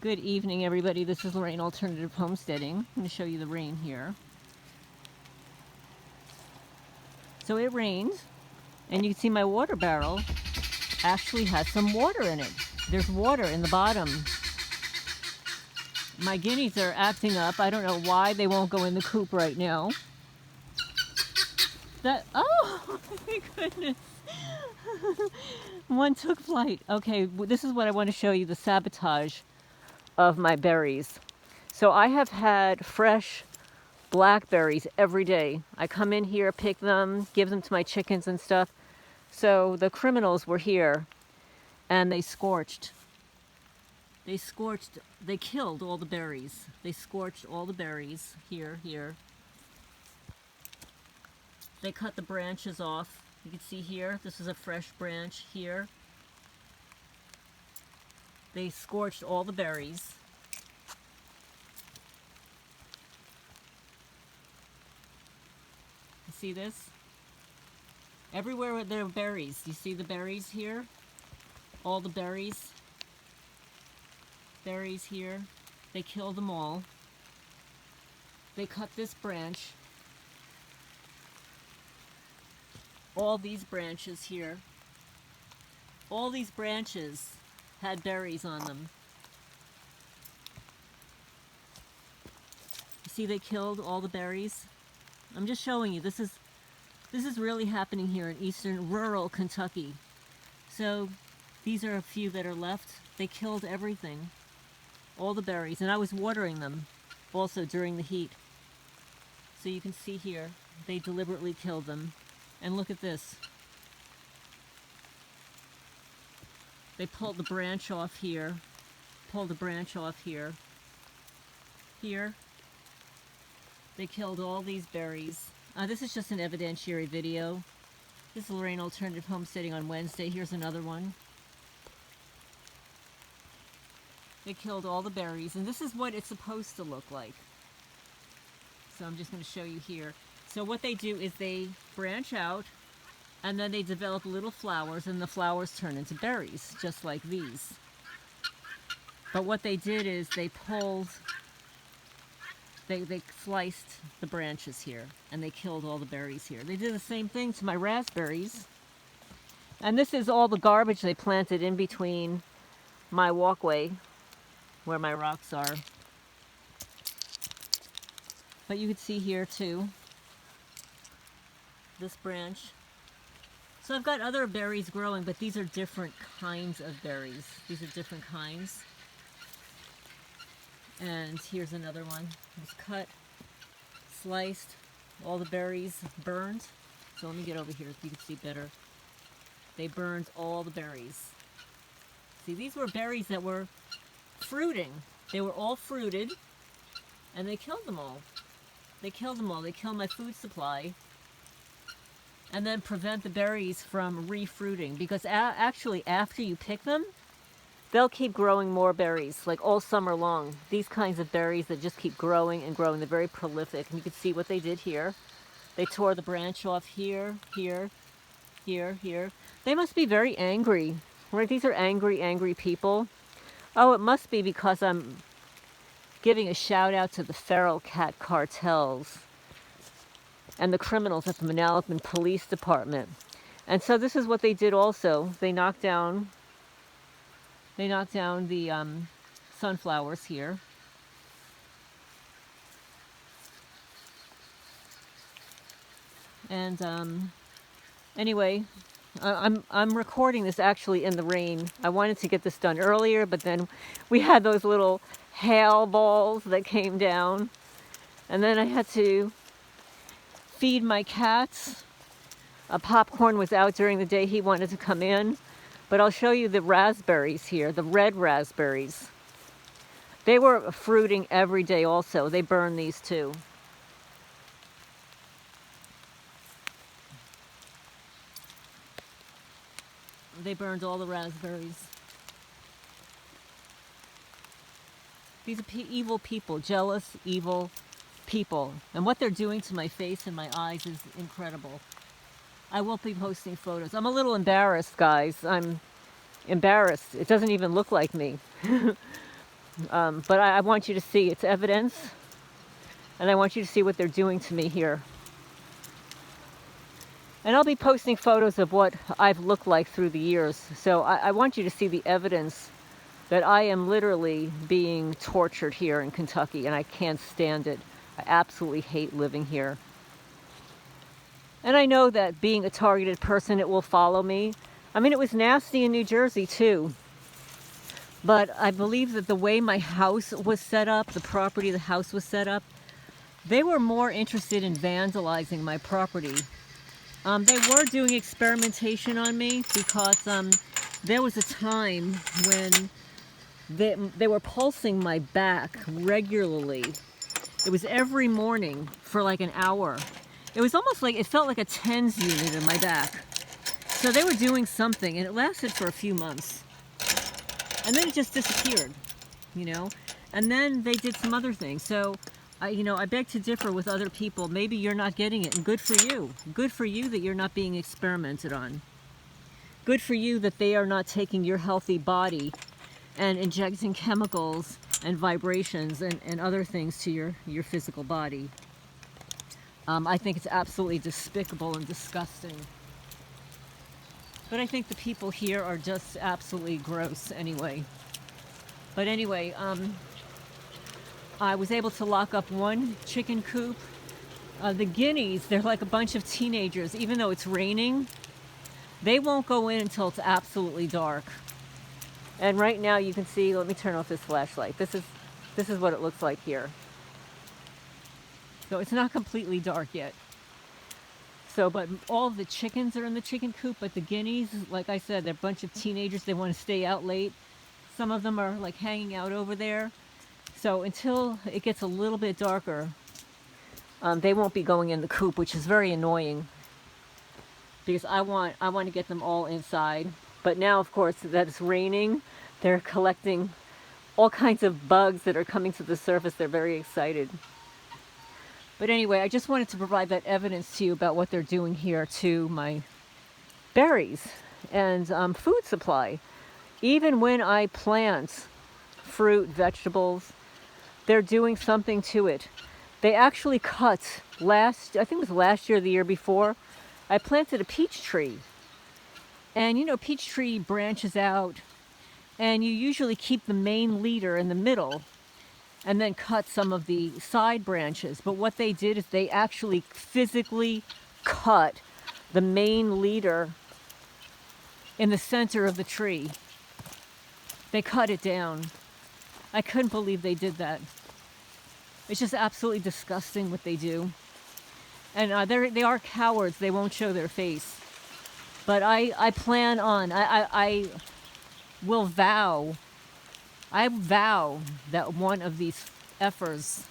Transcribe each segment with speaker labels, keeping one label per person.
Speaker 1: Good evening, everybody. This is Lorraine Alternative Homesteading. I'm going to show you the rain here. So it rained, and you can see my water barrel actually has some water in it. There's water in the bottom. My guineas are acting up. I don't know why they won't go in the coop right now. Oh, my goodness. One took flight. Okay, this is what I want to show you, the sabotage of my berries. So I have had fresh blackberries every day. I come in here, pick them, give them to my chickens and stuff. So the criminals were here and they killed all the berries. They scorched all the berries here. They cut the branches off. You can see here, this is a fresh branch here. They scorched all the berries. You see this? Everywhere there are berries. You see the berries here? All the berries. Berries here. They killed them all. They cut this branch. All these branches here. All these branches had berries on them. You see they killed all the berries? I'm just showing you, this is really happening here in eastern rural Kentucky. So these are a few that are left. They killed everything, all the berries, and I was watering them also during the heat. So you can see here, they deliberately killed them. And look at this. They pulled the branch off here, pulled the branch off here. Here. They killed all these berries. This is just an evidentiary video. This is Lorraine Alternative Homesteading on Wednesday. Here's another one. They killed all the berries, and this is what it's supposed to look like. So I'm just going to show you here. So what they do is they branch out, and then they develop little flowers, and the flowers turn into berries, just like these. But what they did is they sliced the branches here, and they killed all the berries here. They did the same thing to my raspberries. And this is all the garbage they planted in between my walkway, where my rocks are. But you can see here too, this branch. So I've got other berries growing, but these are different kinds of berries. These are different kinds. And here's another one. It was cut, sliced, all the berries burned. So let me get over here so you can see better. They burned all the berries. See, these were berries that were fruiting. They were all fruited, and they killed them all. They killed them all. They killed my food supply, and then prevent the berries from refruiting, because actually after you pick them, they'll keep growing more berries, like all summer long. These kinds of berries that just keep growing and growing. They're very prolific, and you can see what they did here. They tore the branch off here. They must be very angry, right? These are angry people. Oh, it must be because I'm giving a shout out to the feral cat cartels and the criminals at the Vandalism Police Department. And so this is what they did also. They knocked down the sunflowers here. And anyway, I'm recording this actually in the rain. I wanted to get this done earlier, but then we had those little hail balls that came down, and then I had to feed my cats. Popcorn was out during the day. He wanted to come in. But I'll show you the raspberries here, the red raspberries. They were fruiting every day also. They burned these too. They burned all the raspberries. These are evil people, jealous, evil people. And what they're doing to my face and my eyes is incredible. I won't be posting photos. I'm a little embarrassed, guys. I'm embarrassed. It doesn't even look like me. But I want you to see its evidence, and I want you to see what they're doing to me here. And I'll be posting photos of what I've looked like through the years. So I want you to see the evidence that I am literally being tortured here in Kentucky, and I can't stand it. I absolutely hate living here. And I know that being a targeted person, it will follow me. I mean, it was nasty in New Jersey too. But I believe that the way my house was set up, the property the house was set up, they were more interested in vandalizing my property. They were doing experimentation on me because there was a time when they were pulsing my back regularly. It was every morning for like an hour. It was almost like, it felt like a TENS unit in my back. So they were doing something, and it lasted for a few months. And then it just disappeared, you know? And then they did some other things. So, I beg to differ with other people. Maybe you're not getting it, and good for you. Good for you that you're not being experimented on. Good for you that they are not taking your healthy body and injecting chemicals and vibrations and other things to your physical body. I think it's absolutely despicable and disgusting. But I think the people here are just absolutely gross anyway. But anyway, I was able to lock up one chicken coop. The guineas, they're like a bunch of teenagers. Even though it's raining, they won't go in until it's absolutely dark. And right now you can see, let me turn off this flashlight. This is what it looks like here. So it's not completely dark yet. So, but all of the chickens are in the chicken coop, but the guineas, like I said, they're a bunch of teenagers. They want to stay out late. Some of them are like hanging out over there. So until it gets a little bit darker, they won't be going in the coop, which is very annoying because I want to get them all inside. But now, of course, that it's raining, they're collecting all kinds of bugs that are coming to the surface. They're very excited. But anyway, I just wanted to provide that evidence to you about what they're doing here to my berries and food supply. Even when I plant fruit, vegetables, they're doing something to it. They actually cut I think it was last year or the year before, I planted a peach tree. And you know, peach tree branches out, and you usually keep the main leader in the middle and then cut some of the side branches. But what they did is they actually physically cut the main leader in the center of the tree. They cut it down. I couldn't believe they did that. It's just absolutely disgusting what they do. And they are cowards. They won't show their face. But I plan on, I will vow, I vow that one of these effers,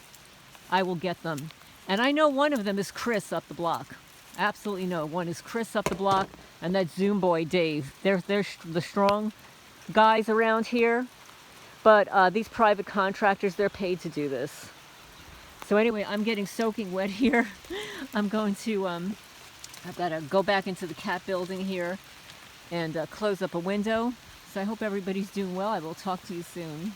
Speaker 1: I will get them. And I know one of them is Chris up the block. Absolutely know. One is Chris up the block, and that Zoom boy Dave. They're the strong guys around here. But these private contractors, they're paid to do this. So anyway, I'm getting soaking wet here. I'm going to, I've got to go back into the cat building here and close up a window. So I hope everybody's doing well. I will talk to you soon.